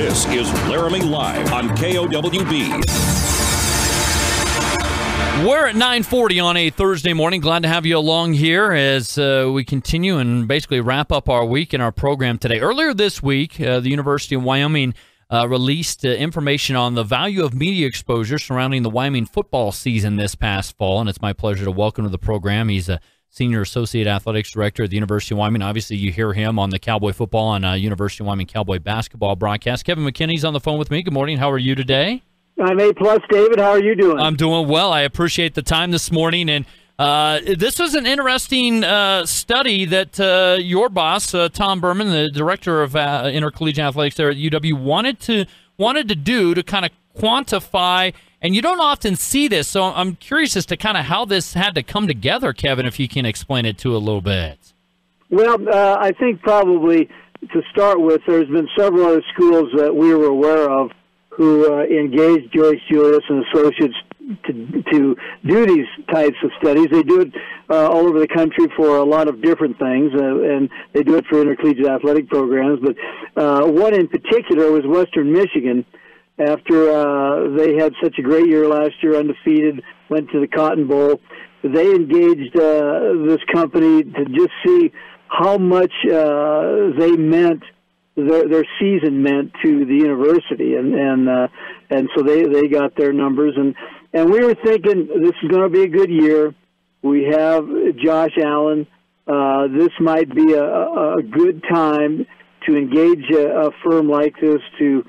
This is Laramie Live on KOWB. We're at 9:40 on a Thursday morning. Glad to have you along here as we continue and basically wrap up our week in our program today. Earlier this week, the University of Wyoming released information on the value of media exposure surrounding the Wyoming football season this past fall, and it's my pleasure to welcome to the program. He's a Senior Associate Athletics Director at the University of Wyoming. Obviously, you hear him on the Cowboy Football and University of Wyoming Cowboy Basketball broadcast. Kevin McKinney's on the phone with me. Good morning. How are you today? I'm A+, David. How are you doing? I'm doing well. I appreciate the time this morning. And this was an interesting study that your boss, Tom Berman, the Director of Intercollegiate Athletics there at UW, wanted to do to kind of quantify. And you don't often see this, so I'm curious as to kind of how this had to come together, Kevin, if you can explain it to a little bit. Well, I think probably to start with, there's been several other schools that we were aware of who engaged Joyce Julius and Associates to do these types of studies. They do it all over the country for a lot of different things, and they do it for intercollegiate athletic programs. But one in particular was Western Michigan. After they had such a great year last year, undefeated, went to the Cotton Bowl, they engaged this company to just see how much they meant, their season meant to the university, and so they got their numbers, and we were thinking this is going to be a good year. We have Josh Allen. This might be a good time to engage a firm like this to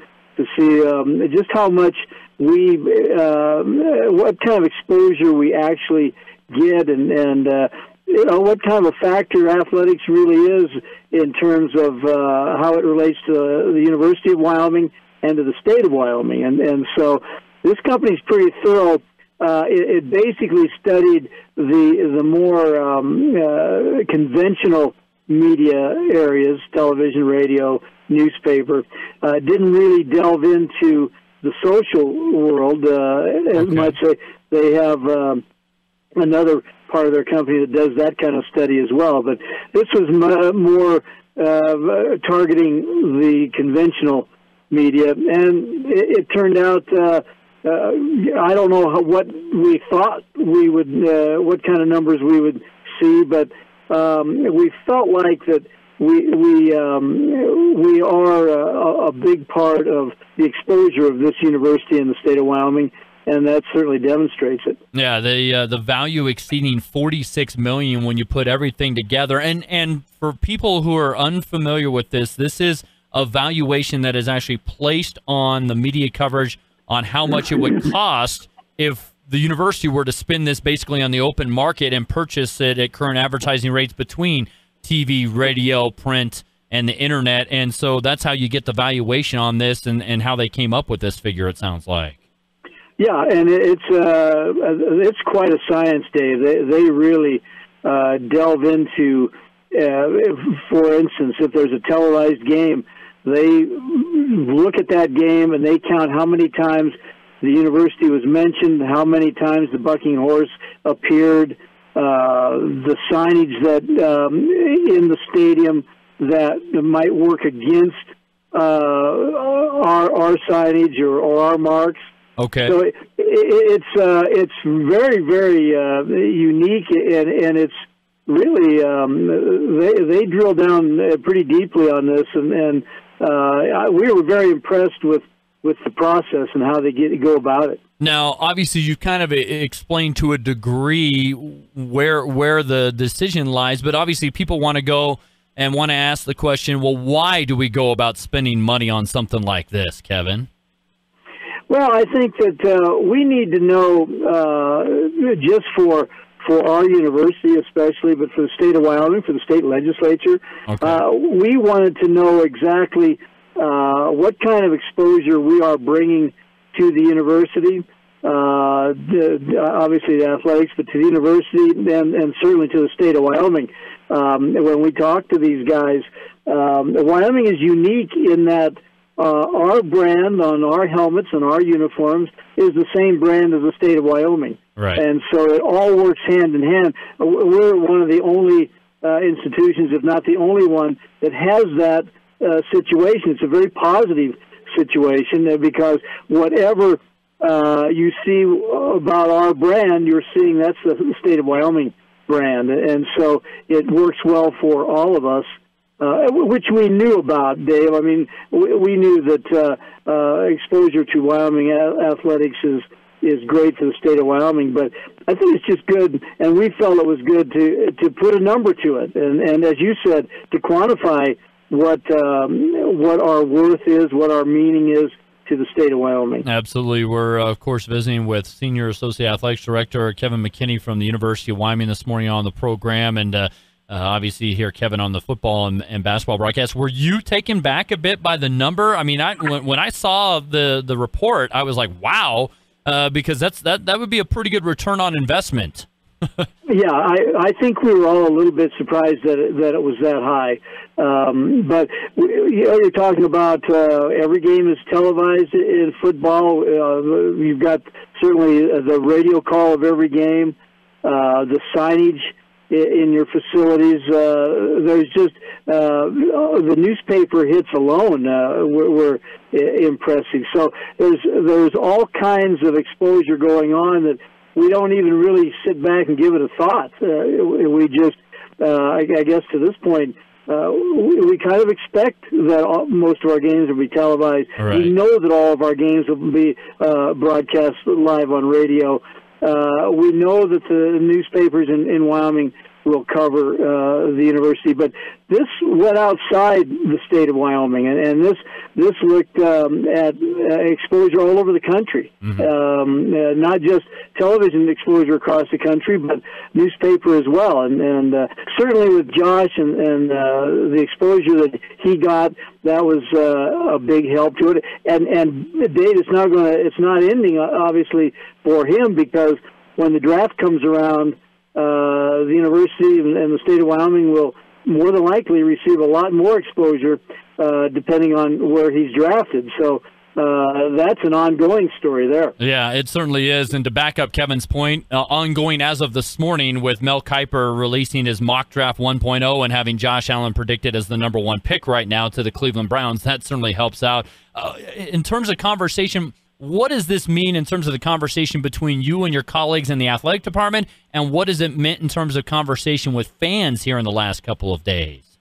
see just how much what kind of exposure we actually get, and what kind of a factor athletics really is in terms of how it relates to the University of Wyoming and to the state of Wyoming. And so this company's pretty thorough. It basically studied the more conventional media areas, television, radio, newspaper, didn't really delve into the social world as much. They have another part of their company that does that kind of study as well. But this was more targeting the conventional media, and it turned out I don't know what we thought we would, what kind of numbers we would see, but we felt like that we are a big part of the exposure of this university in the state of Wyoming, and that certainly demonstrates it. Yeah, the value exceeding $46 million when you put everything together. And for people who are unfamiliar with this, this is a valuation that is actually placed on the media coverage on how much it would cost if the university were to spin this basically on the open market and purchase it at current advertising rates between TV, radio, print, and the internet. And so that's how you get the valuation on this, and how they came up with this figure, it sounds like. Yeah, and it's quite a science, Dave. They really delve into, for instance, if there's a televised game, they look at that game and they count how many times the university was mentioned, how many times the bucking horse appeared, the signage that in the stadium that might work against our signage or our marks. Okay. So it's very, very unique, and it's really they drill down pretty deeply on this, and we were very impressed with the process and how they go about it. Now, obviously, you kind of explained to a degree where the decision lies, but obviously people want to go and want to ask the question, well, why do we go about spending money on something like this, Kevin? Well, I think that we need to know, just for our university especially, but for the state of Wyoming, for the state legislature, we wanted to know exactly what kind of exposure we are bringing to the university, obviously the athletics, but to the university and certainly to the state of Wyoming. When we talk to these guys, Wyoming is unique in that our brand on our helmets and our uniforms is the same brand as the state of Wyoming. Right. And so it all works hand in hand. We're one of the only institutions, if not the only one, that has that situation. It's a very positive situation, because whatever you see about our brand, you're seeing that's the state of Wyoming brand, and so it works well for all of us, which we knew about, Dave. I mean, we knew that exposure to Wyoming athletics is great for the state of Wyoming, but I think it's just good, and we felt it was good to put a number to it, and as you said, to quantify what our worth is, what our meaning is to the state of Wyoming. Absolutely. We're, of course, visiting with Senior Associate Athletics Director Kevin McKinney from the University of Wyoming this morning on the program, and obviously here, Kevin, on the football and basketball broadcast. Were you taken back a bit by the number? I mean, when I saw the report, I was like, wow, because that would be a pretty good return on investment. Yeah, I think we were all a little bit surprised that it was that high. But you're talking about every game is televised in football. You've got certainly the radio call of every game, the signage in your facilities. There's just the newspaper hits alone were impressive. So there's all kinds of exposure going on that we don't even really sit back and give it a thought. We just, I guess to this point, we kind of expect that most of our games will be televised. Right. We know that all of our games will be broadcast live on radio. We know that the newspapers in Wyoming will cover the university, but this went outside the state of Wyoming, and this looked at exposure all over the country, not just television exposure across the country, but newspaper as well, and certainly with Josh and the exposure that he got, that was a big help to it. And Dave, it's not ending obviously for him, because when the draft comes around, the university and the state of Wyoming will more than likely receive a lot more exposure depending on where he's drafted. So that's an ongoing story there. Yeah, it certainly is. And to back up Kevin's point, ongoing as of this morning with Mel Kiper releasing his mock draft 1.0 and having Josh Allen predicted as the #1 pick right now to the Cleveland Browns, that certainly helps out. In terms of conversation, what does this mean in terms of the conversation between you and your colleagues in the athletic department, and what has it meant in terms of conversation with fans here in the last couple of days?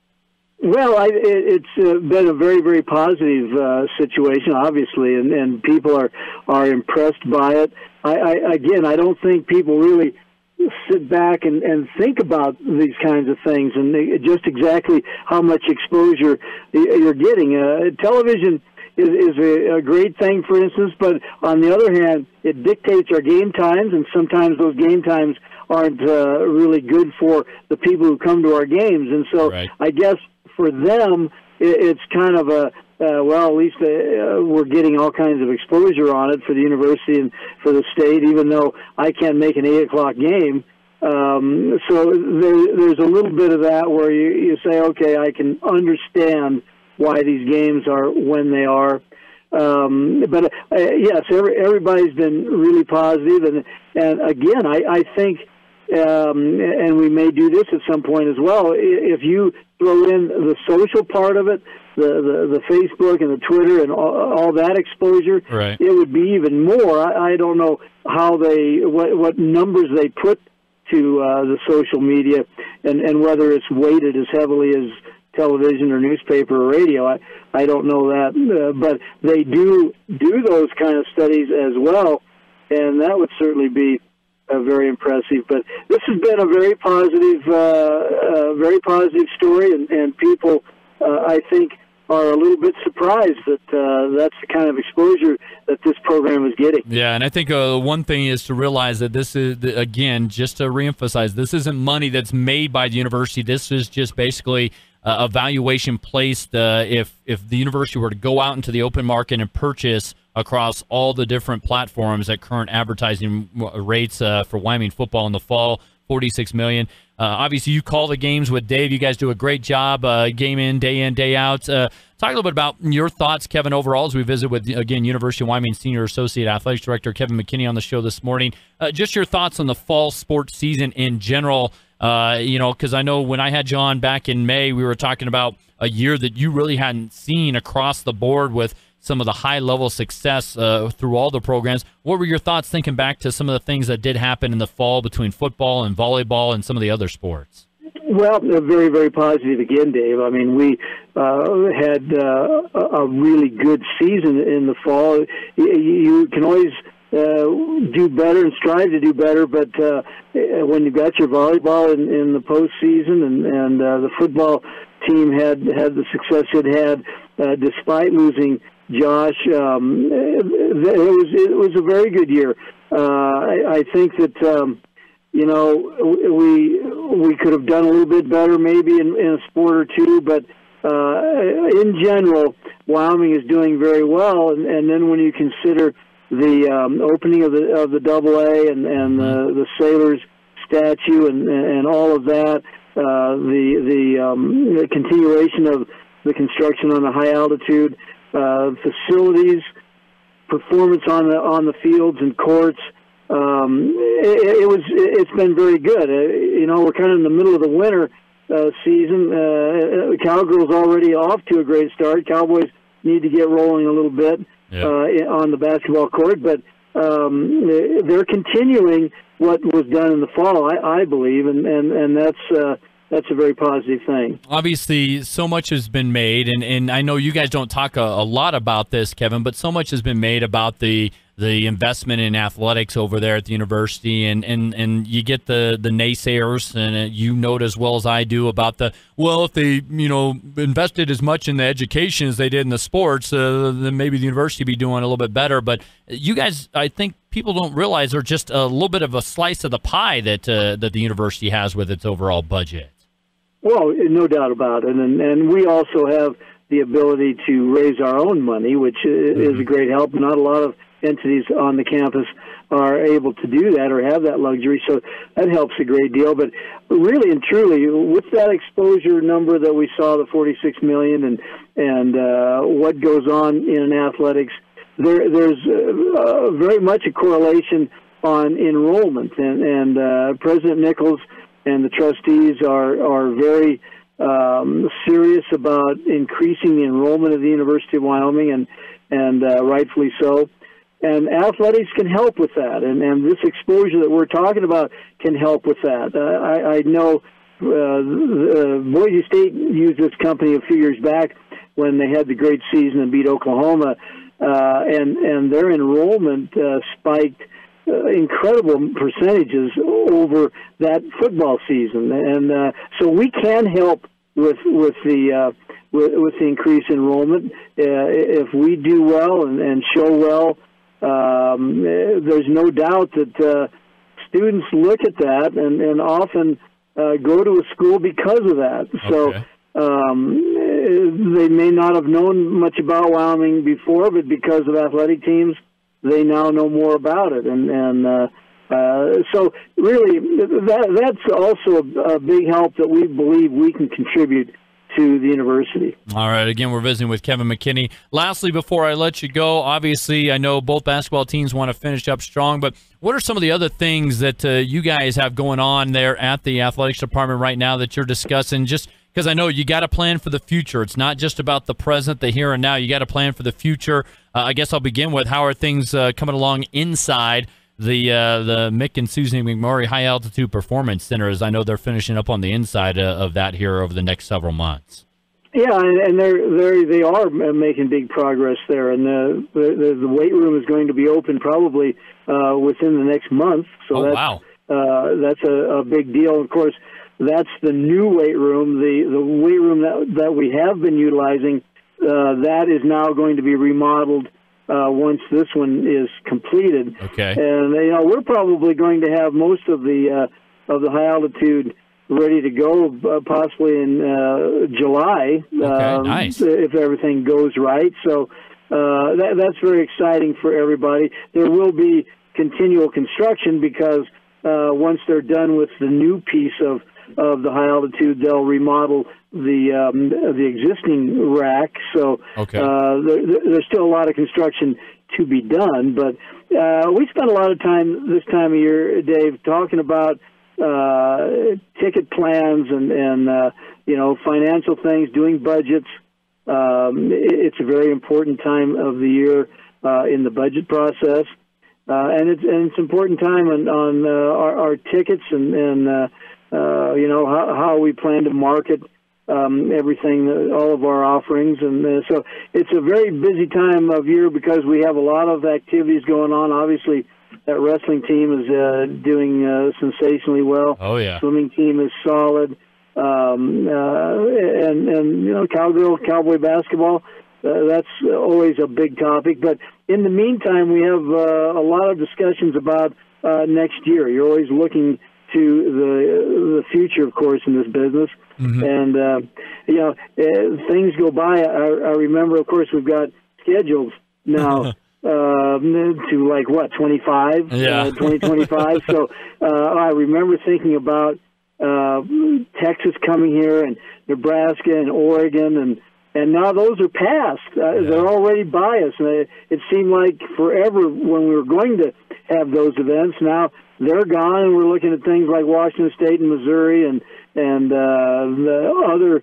Well, it's been a very, very positive situation, obviously, and people are impressed by it. I don't think people really sit back and think about these kinds of things and just exactly how much exposure you're getting. Television is a great thing, for instance, but on the other hand, it dictates our game times, and sometimes those game times aren't really good for the people who come to our games. And so right. I guess for them, it's kind of well, at least we're getting all kinds of exposure on it for the university and for the state, even though I can't make an 8 o'clock game. So there's a little bit of that where you say, okay, I can understand why these games are when they are. But yes, everybody's been really positive. And again, I think, and we may do this at some point as well, if you throw in the social part of it, the Facebook and the Twitter and all that exposure, right. It would be even more. I don't know how what numbers they put to the social media and whether it's weighted as heavily as television or newspaper or radio. I don't know that, but they do those kind of studies as well, and that would certainly be very impressive. But this has been a very positive story, and people, I think, are a little bit surprised that that's the kind of exposure that this program is getting. Yeah, and I think one thing is to realize that this is, again, just to reemphasize, this isn't money that's made by the university. This is just basically a valuation placed if the university were to go out into the open market and purchase across all the different platforms at current advertising rates for Wyoming football in the fall, $46 million. Obviously, you call the games with Dave. You guys do a great job, game in, day out. Talk a little bit about your thoughts, Kevin, overall, as we visit with, again, University of Wyoming Senior Associate Athletics Director Kevin McKinney on the show this morning. Just your thoughts on the fall sports season in general. Because I know when I had you on back in May, we were talking about a year that you really hadn't seen across the board with some of the high-level success through all the programs. What were your thoughts thinking back to some of the things that did happen in the fall between football and volleyball and some of the other sports? Well, very, very positive again, Dave. I mean, we had a really good season in the fall. You can always do better and strive to do better, but when you've got your volleyball in the postseason and the football team had the success it had, despite losing Josh, it was a very good year. I think that we could have done a little bit better maybe in a sport or two, but in general, Wyoming is doing very well. And then when you consider the opening of the AA and the Sailors statue and all of that, the continuation of the construction on the high altitude facilities, performance on the fields and courts. It's been very good. We're kind of in the middle of the winter season. Cowgirls already off to a great start. Cowboys need to get rolling a little bit on the basketball court, but they're continuing what was done in the fall, I believe, and that's a very positive thing. Obviously, so much has been made, and I know you guys don't talk a lot about this, Kevin, but so much has been made about the investment in athletics over there at the university, and you get the naysayers, and you note as well as I do about if they invested as much in the education as they did in the sports, then maybe the university would be doing a little bit better. But you guys, I think people don't realize, are just a little bit of a slice of the pie that the university has with its overall budget. Well, no doubt about it, and we also have the ability to raise our own money, which is a great help. Not a lot of entities on the campus are able to do that or have that luxury, so that helps a great deal. But really and truly, with that exposure number that we saw, the $46 million, and what goes on in athletics, there's very much a correlation on enrollment, and President Nichols and the trustees are very serious about increasing the enrollment of the University of Wyoming, and rightfully so. And athletics can help with that, and this exposure that we're talking about can help with that. I know Boise State used this company a few years back when they had the great season and beat Oklahoma, and their enrollment spiked incredible percentages over that football season, and so we can help with the increased enrollment if we do well and show well. There's no doubt that students look at that and often go to a school because of that. So they may not have known much about Wyoming before, but because of athletic teams, they now know more about it. So really, that's also a big help that we believe we can contribute to the university. All right. Again, we're visiting with Kevin McKinney. Lastly, before I let you go, obviously, I know both basketball teams want to finish up strong, but what are some of the other things that you guys have going on there at the athletics department right now that you're discussing? Just because I know you got to plan for the future. It's not just about the present, the here and now. You got to plan for the future. I guess I'll begin with, how are things coming along inside the Mick and Susan McMurray High Altitude Performance Centers? I know they're finishing up on the inside of that here over the next several months. Yeah, and they are making big progress there, and the weight room is going to be open probably within the next month. So that's a big deal. Of course, that's the new weight room. The weight room that we have been utilizing, that is now going to be remodeled once this one is completed. Okay. And we're probably going to have most of the high altitude ready to go, possibly in July. Okay, nice. If everything goes right. So that's very exciting for everybody. There will be continual construction because once they're done with the new piece of the high altitude, they'll remodel the existing rack. So there's still a lot of construction to be done. But we spent a lot of time this time of year, Dave, talking about ticket plans and financial things, doing budgets, It's a very important time of the year in the budget process, and it's an important time on our tickets and how we plan to market everything, all of our offerings, and so it's a very busy time of year because we have a lot of activities going on. Obviously, that wrestling team is doing sensationally well. Oh yeah, swimming team is solid, and cowboy basketball. That's always a big topic. But in the meantime, we have a lot of discussions about next year. You're always looking to the future, of course, in this business. Mm-hmm. And, things go by. I remember, of course, we've got schedules now to 25, 2025. So I remember thinking about Texas coming here and Nebraska and Oregon, and now those are past. They're already by us. And it seemed like forever when we were going to have those events. Now they're gone, and we're looking at things like Washington State and Missouri and the other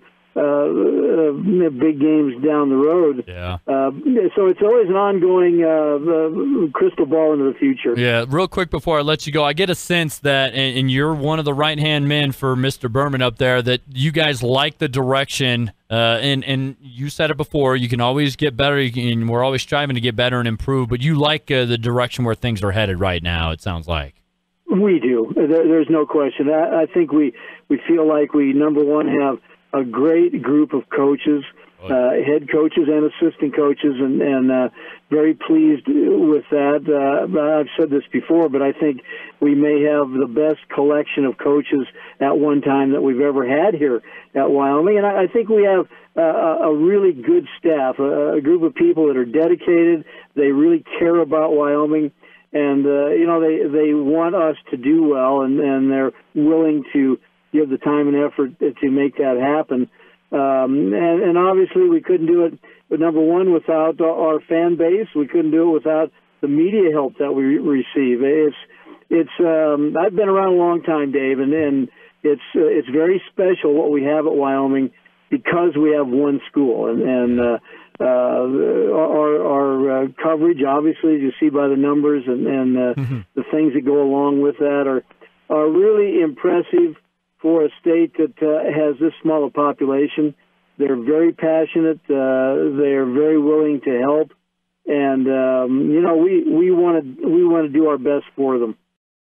big games down the road. Yeah. So it's always an ongoing crystal ball into the future. Yeah. Real quick before I let you go, I get a sense that, and you're one of the right-hand men for Mr. Berman up there, that you guys like the direction. And you said it before, you can always get better, and we're always striving to get better and improve, but you like the direction where things are headed right now, it sounds like. We do. There's no question. I think we feel like we, number one, have a great group of coaches, head coaches and assistant coaches, and very pleased with that. I've said this before, but I think we may have the best collection of coaches at one time that we've ever had here at Wyoming. And I think we have a really good staff, a group of people that are dedicated. They really care about Wyoming. And, they want us to do well, and they're willing to give the time and effort to make that happen. And obviously we couldn't do it, number one, without our fan base. We couldn't do it without the media help that we receive. I've been around a long time, Dave, and it's very special what we have at Wyoming because we have one school. And our coverage, obviously, as you see by the numbers and the things that go along with that are really impressive for a state that has this small a population. They're very passionate. They're very willing to help, and we want to do our best for them.